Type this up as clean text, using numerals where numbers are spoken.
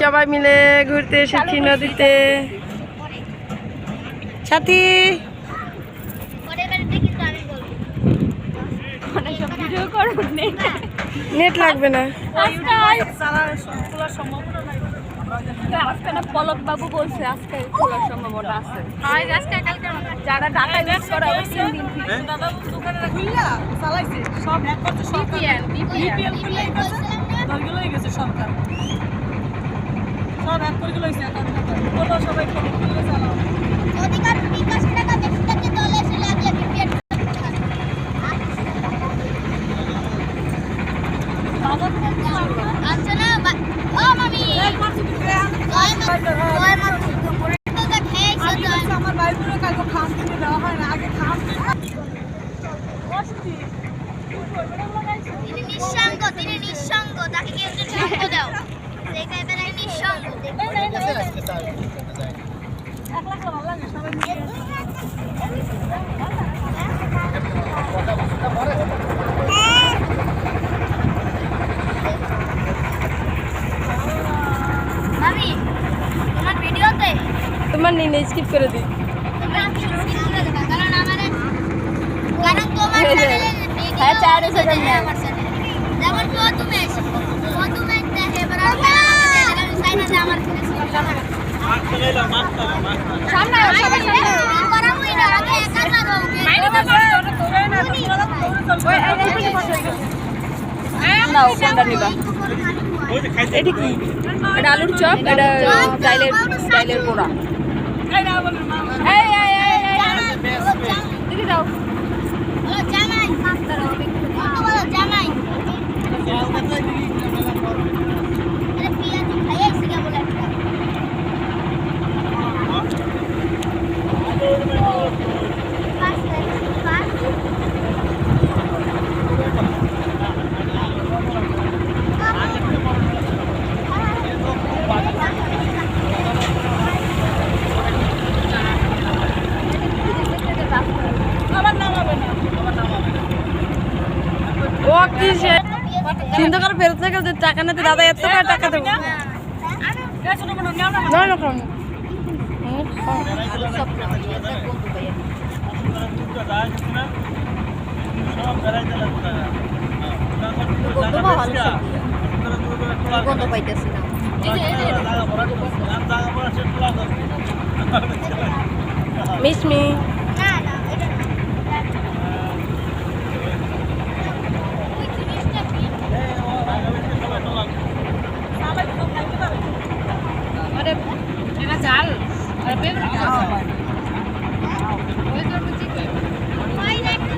সবাই মিলে ঘুরতে এসেছি নদীতে। সাথী নেট লাগবে না। পলক বাবু বলছে আজকে খোলার সম্ভাবনা আছে। যারা ডাটা ইউজ করে সরকার সব এক করে লইছে সবাই অধিকার বিকাশ টাকা বেশি থেকে দলে এসে লাগলে বিপিএল আচ্ছা না ও মামি আমার বাইরে কালকে খাম কিনে দেওয়া হয় না আগে খাম তিনি নিঃসঙ্গ তাকে কেউ একজন সঙ্গ দাও দেখাই বেলায় নিঃসঙ্গ মামি তোমার ভিডিওতে তোমার নিয়ে স্কিপ করে দিই। কারণ তোমার চ্যানেলে হ্যাঁ 4 সেকেন্ড আমার চ্যানেলে যেমন প্রথমে দেখে বরাবর সাইনা দে আমার সামনে সবাই করাবই না আগে একা না দাও মাইনে তো তোরে না ওই না কোনটা নিবা? এটা কি? এটা আলুর চপ, এটা ডাইলের পোড়া। দিদি দাও। ও জামাই বলো জামাই আরে পিয়াজি খাইয়ে সিগা বলে ও কি সে চিন্তা করে ফেরত থেকে টাকা নিতে দাদা এত টাকা দেবো না না কম গন্ধ পাইতেছি না। মিসমি না না এটা এটা জাল আর বেগুন ওই তো চিকেন ওই দেখতে